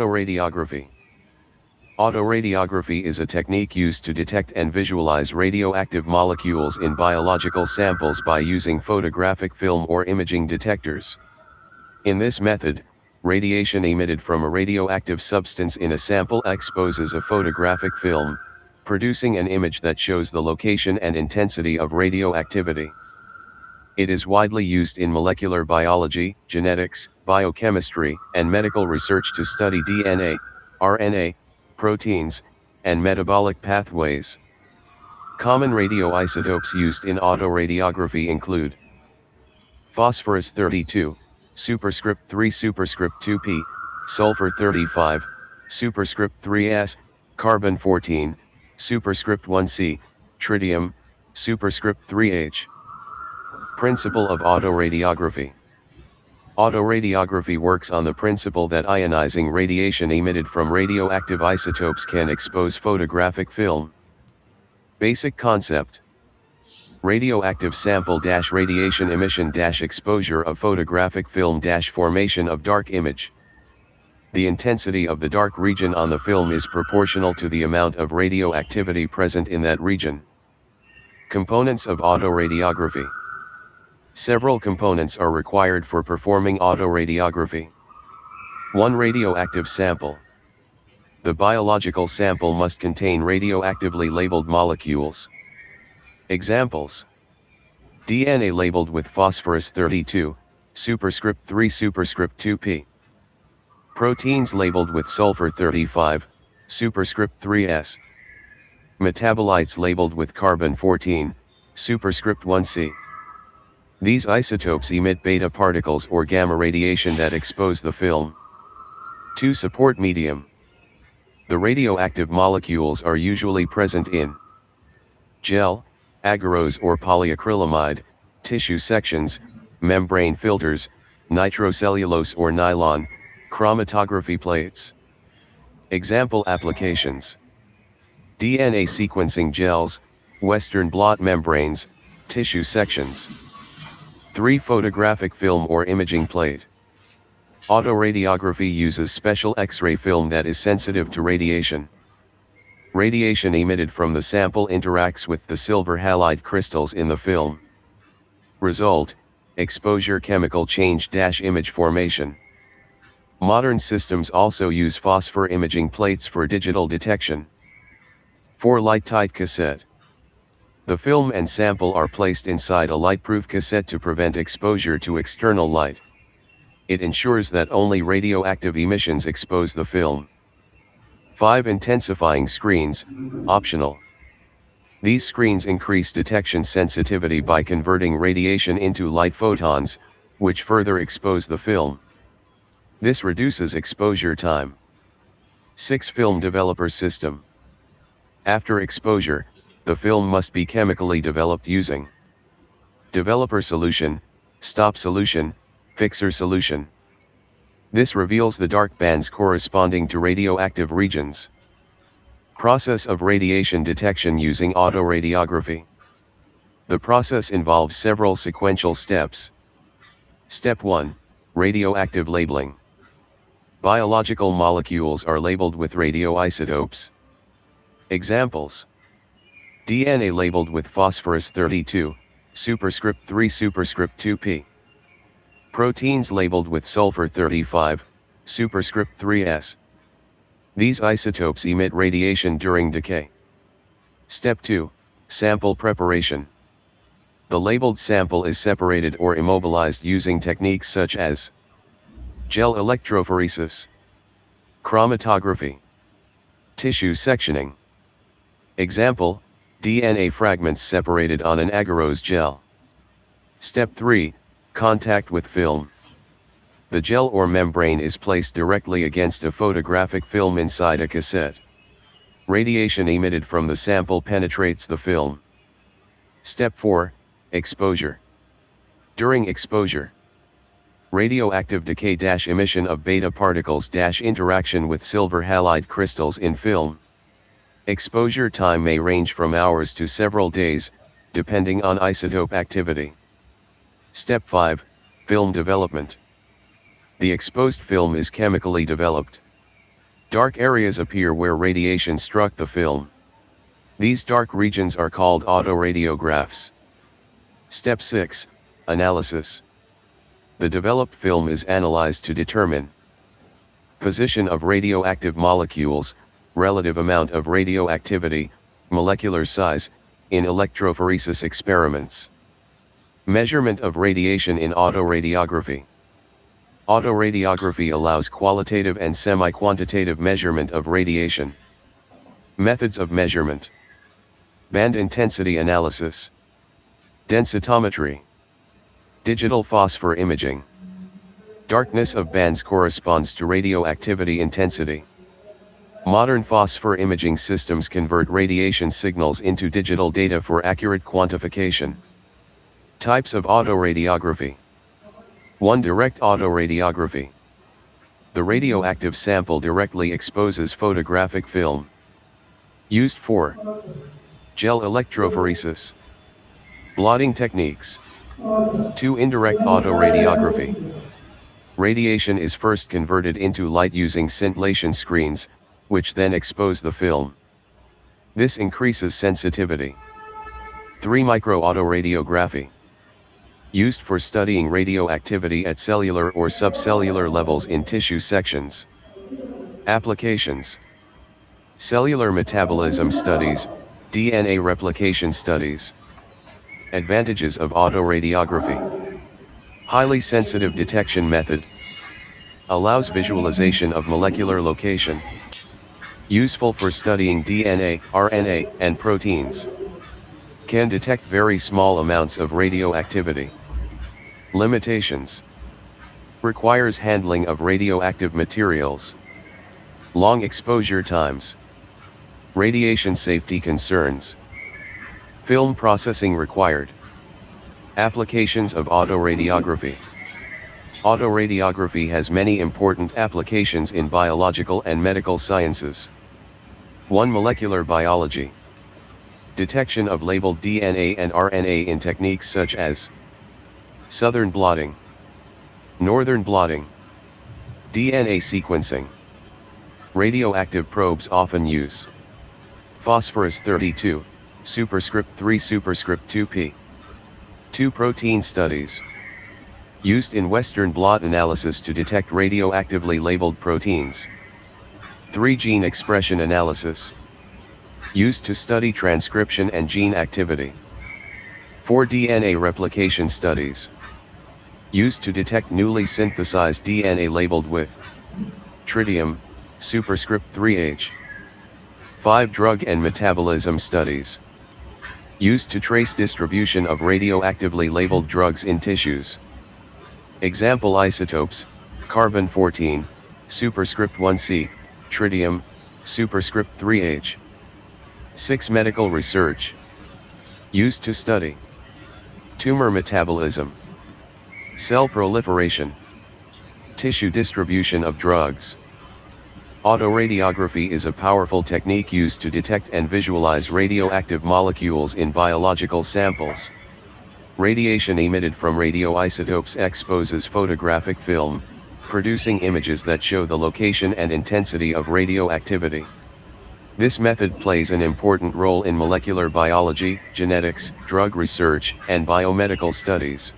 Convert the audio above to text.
Autoradiography. Autoradiography is a technique used to detect and visualize radioactive molecules in biological samples by using photographic film or imaging detectors. In this method, radiation emitted from a radioactive substance in a sample exposes a photographic film, producing an image that shows the location and intensity of radioactivity. It is widely used in molecular biology, genetics, biochemistry, and medical research to study DNA, RNA, proteins, and metabolic pathways. Common radioisotopes used in autoradiography include phosphorus 32, superscript 3 superscript 2p, sulfur 35, superscript 3s, carbon 14, superscript 1c, tritium, superscript 3h. Principle of autoradiography. Autoradiography works on the principle that ionizing radiation emitted from radioactive isotopes can expose photographic film. Basic concept. Radioactive sample - radiation emission - exposure of photographic film - formation of dark image. The intensity of the dark region on the film is proportional to the amount of radioactivity present in that region. Components of autoradiography. Several components are required for performing autoradiography. 1. Radioactive sample. The biological sample must contain radioactively labeled molecules. Examples: DNA labeled with phosphorus 32, superscript 3 superscript 2p. Proteins labeled with sulfur 35, superscript 3s. Metabolites labeled with carbon 14, superscript 1c. These isotopes emit beta particles or gamma radiation that expose the film. 2. Support medium. The radioactive molecules are usually present in gel, agarose or polyacrylamide, tissue sections, membrane filters, nitrocellulose or nylon, chromatography plates. Example applications: DNA sequencing gels, Western blot membranes, tissue sections. 3. Photographic film or imaging plate. Autoradiography uses special X-ray film that is sensitive to radiation. Radiation emitted from the sample interacts with the silver halide crystals in the film. Result: exposure chemical change - image formation. Modern systems also use phosphor imaging plates for digital detection. 4. Light-tight cassette. The film and sample are placed inside a light-proof cassette to prevent exposure to external light. It ensures that only radioactive emissions expose the film. 5. Intensifying screens, optional. These screens increase detection sensitivity by converting radiation into light photons, which further expose the film. This reduces exposure time. 6. Film developer system. After exposure, the film must be chemically developed using developer solution, stop solution, fixer solution. This reveals the dark bands corresponding to radioactive regions. Process of radiation detection using autoradiography. The process involves several sequential steps. Step 1. Radioactive labeling. Biological molecules are labeled with radioisotopes. Examples: DNA labeled with phosphorus 32, superscript 3 superscript 2p. Proteins labeled with sulfur 35, superscript 3s. These isotopes emit radiation during decay. Step 2. Sample preparation. The labeled sample is separated or immobilized using techniques such as gel electrophoresis, chromatography, tissue sectioning. Example: DNA fragments separated on an agarose gel. Step 3. Contact with film. The gel or membrane is placed directly against a photographic film inside a cassette. Radiation emitted from the sample penetrates the film. Step 4. Exposure. During exposure, radioactive decay - emission of beta particles - interaction with silver halide crystals in film. Exposure time may range from hours to several days, depending on isotope activity. Step 5. Film development. The exposed film is chemically developed. Dark areas appear where radiation struck the film. These dark regions are called autoradiographs. Step 6, Analysis. The developed film is analyzed to determine position of radioactive molecules, relative amount of radioactivity, molecular size, in electrophoresis experiments. Measurement of radiation in autoradiography. Autoradiography allows qualitative and semi-quantitative measurement of radiation. Methods of measurement. Band intensity analysis. Densitometry. Digital phosphor imaging. Darkness of bands corresponds to radioactivity intensity. Modern phosphor imaging systems convert radiation signals into digital data for accurate quantification. Types of autoradiography. 1. Direct autoradiography. The radioactive sample directly exposes photographic film. Used for gel electrophoresis. Blotting techniques. 2. Indirect autoradiography. Radiation is first converted into light using scintillation screens, which then expose the film. This increases sensitivity. 3. Microautoradiography. Used for studying radioactivity at cellular or subcellular levels in tissue sections. Applications. Cellular metabolism studies, DNA replication studies. Advantages of autoradiography. Highly sensitive detection method. Allows visualization of molecular location. Useful for studying DNA, RNA, and proteins. Can detect very small amounts of radioactivity. Limitations. Requires handling of radioactive materials. Long exposure times. Radiation safety concerns. Film processing required. Applications of autoradiography. Autoradiography has many important applications in biological and medical sciences. 1. Molecular biology. Detection of labeled DNA and RNA in techniques such as southern blotting, northern blotting, DNA sequencing. Radioactive probes often use phosphorus-32, superscript 3 superscript 2p. 2. Protein studies. Used in Western blot analysis to detect radioactively labeled proteins. 3. Gene expression analysis. Used to study transcription and gene activity. 4. DNA replication studies. Used to detect newly synthesized DNA labeled with tritium, superscript 3h. 5. Drug and metabolism studies. Used to trace distribution of radioactively labeled drugs in tissues. Example isotopes, carbon-14, superscript 1c, tritium, superscript 3h. 6. Medical research. Used to study tumor metabolism, cell proliferation, tissue distribution of drugs. Autoradiography is a powerful technique used to detect and visualize radioactive molecules in biological samples. Radiation emitted from radioisotopes exposes photographic film, producing images that show the location and intensity of radioactivity. This method plays an important role in molecular biology, genetics, drug research, and biomedical studies.